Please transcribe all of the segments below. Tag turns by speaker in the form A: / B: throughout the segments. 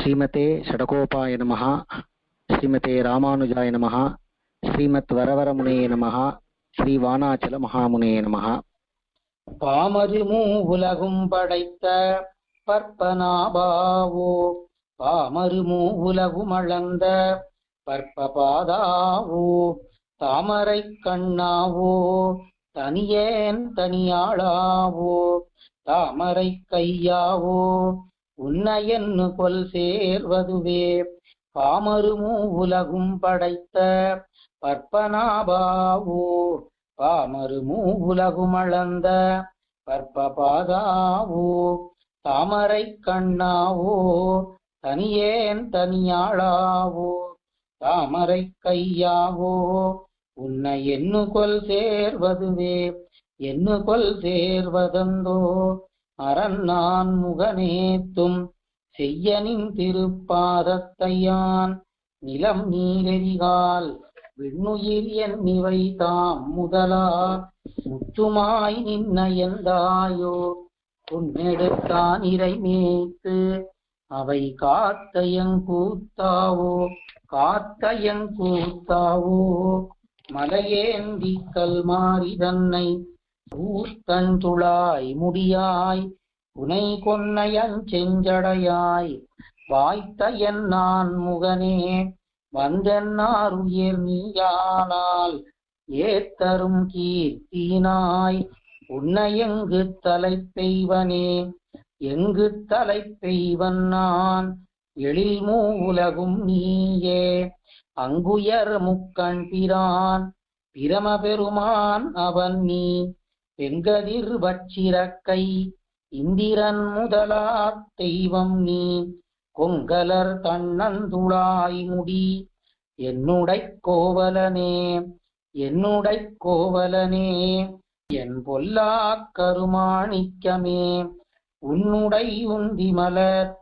A: श्रीमते षडकोपाय नमः। श्रीमते रामानुजाय नमः। श्रीमत् वरवरमुने नमः। श्री वानाचल महामुने नमः।
B: பாமருமூ உலகும் படைத்த பற்பனாபாவோ பாமருமூ உலகும் அளந்த பற்பபாதாவோ தாமரை கண்ணாவோ தனியேன் தனியாளாவோ தாமரை கையாவோ உன்னையன்னு கொல் சேர்வதுவே பாமருமூ உலகும் படைத்த பற்பனாபாவோ பாமருமூ உலகும் அளந்த பற்பபாதாவோ தாமரை கண்ணாவோ தனியேன் தனியாளாவோ தாமரை கையாவோ உன்னை என்னு கொல் சேர்வதுவே என்னு கொல் சேர்வதந்தோ அரண்ணான் முகனேத்தும் செய்யனின் திருப்பாதத்தையான் நிலம் நீரெறிகால் விண்ணுயிர் எண்ணிவை தாம் முதலா முத்துமாய் நின்ன எந்தாயோ உன்னெடுத்தான் இறை மேய்த்து அவை காத்தையங்கூத்தாவோ காத்தையங்கூத்தாவோ மலையேந்தி கல்மாரி தன்னை ஊத்தந்துளாய் முடியாய் உனை கொன்னையன் செஞ்சடையாய் வாய்த்த என் நான் முகனே வந்தென்னார் உயிர் நீயானால் ஏத்தரும் கீர்த்தினாய் உன்னை எங்கு தலை பெய்வனே எங்கு தலை பெய்வன் நான் எழில் மூ உலகும் நீயே அங்குயர் முக்கண் பிரான் பிரம பெருமான் அவன் நீ பெங்கதிர் வச்சிரக்கை இந்திரன் முதலா தெய்வம் நீ கொங்கலர் தன்னந்துளாய் முடி என்னுடை கோவலனே என்னுடை கோவலனே என் பொல்லா கருமாணிக்கமே உன்னுடை உந்தி மலர்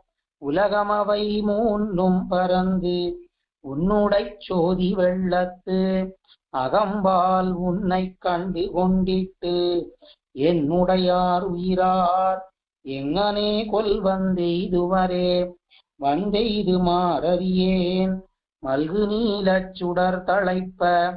B: உலகமவை மூன்றும் பறந்து உன்னுடை சோதி வெள்ளத்து அகம்பால் உன்னை கண்டு கொண்டிட்டு என்னுடையார் உயிரார் எங்கனே கொல் வந்தெய்துவரே வந்தெய்து மாறறியேன் மல்கு நீலச் சுடர் தழைப்ப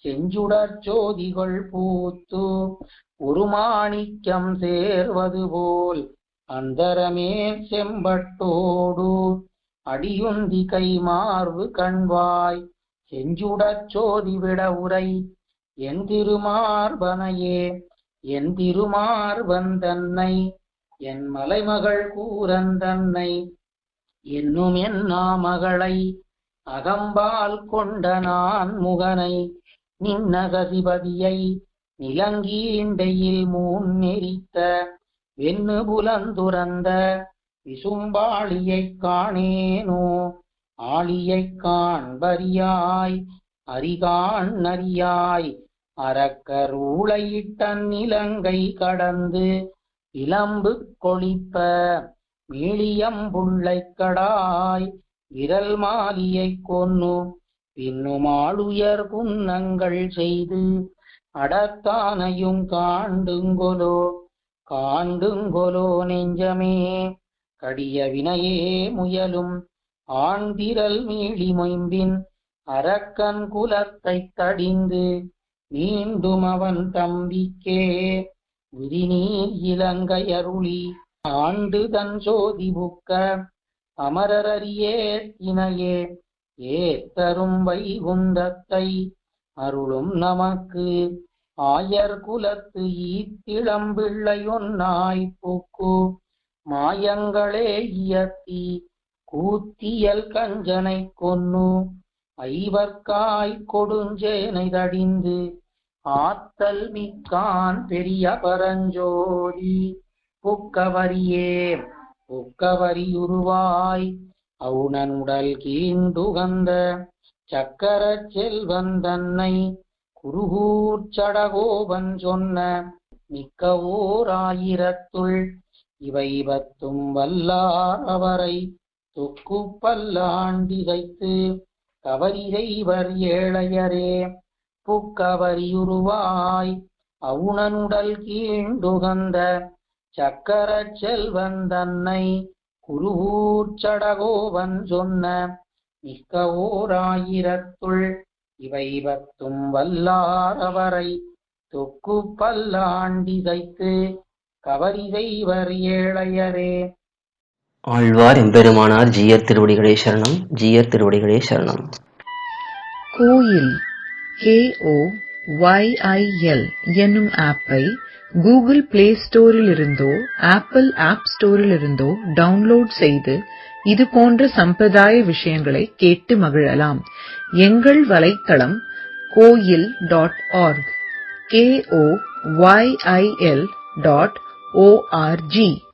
B: செஞ்சுடர் சோதிகள் பூத்து ஒரு மாணிக்கம் சேர்வது போல் அந்தரமே செம்பட்டோடு அடியுந்தி கை மார்பு கண்வாய் செஞ்சுடச் சோதி விட உரை என் திருமார்பனையே என் திருமார்பன் தன்னை என் மலைமகள் கூரன் தன்னை என்னும் என் நாமகளை அகம்பால் கொண்ட நான் முகனை நின்னகதிபதியை நிலங்கீண்டையில் முன்னெரித்த வெண்ணு புலந்துறந்த விசும்பாளியைக் காணேனோ ஆளியைக் காண்பறியாய் அரிகான் அறியாய் அரக்கர் ஊளையிட்டன் இலங்கை கடந்து இளம்பு கொளிப்ப மீளியம்புள்ளைக் கடாய் விரல் மாலியைக் கொன்னு பின்னுமாளுயர் புன்னங்கள் செய்து அடத்தானையும் காண்டுங்கொலோ காண்டுங்கொலோ நெஞ்சமே கடிய வினையே முயலும் ஆண்திரல் மீளி மொயம்பின் அரக்கன் குலத்தைத் தடிந்து மீண்டும் அவன் தம்பிக்கே விரிநீர் இலங்கை அருளி ஆண்டு தன் சோதி புக்க அமரறியே தினையே ஏத்தரும் வைகுந்தத்தை அருளும் நமக்கு ஆயர் குலத்து ஈத்திளம்பிள்ளையொன்னாய் பூக்கு மாயங்களே இயத்தி கூத்தியல் கஞ்சனை கொன்னு ஐவர்க்காய் கொடுஞ்சேனை தடிந்து ஆத்தல் மிக்கான் பெரிய பரஞ்சோதி புக்கவரியே புக்கவரியுருவாய் அவுணனுடல் கீண்டுகந்த சக்கர செல்வன் தன்னை குருகூர் சடகோபன் சொன்ன மிக்க ஓர் ஆயிரத்துள் இவை பத்தும் வல்லார் அவரை தொக்கு பல்லாண்டிசைத்து கவரிதைவர் ஏழையரே புக்கவரியுருவாய் அவுணனுடல் கீண்டுகந்த சக்கர செல்வன் தன்னை குருகூர்ச்சடகோபன் சொன்ன மிக்க ஓர் ஆயிரத்துள் இவை பத்தும் வல்லாரவரை தொக்கு பல்லாண்டிசைத்து கவரி செய்வர் ஏழையரே.
C: ஆழ்வார் எம்பெருமானார் ஜீயர் திருவடிகளே சரணம். ஜீயர் திருவடிகளே சரணம்.
D: கோயில் KOYIL என்னும் ஆப்பை கூகுள் பிளே ஸ்டோரிலிருந்தோ ஆப்பிள் ஆப் ஸ்டோரிலிருந்தோ டவுன்லோட் செய்து இது போன்ற சம்பிரதாய விஷயங்களை கேட்டு மகிழலாம். எங்கள் வலைத்தளம் koil.org KOYIL.org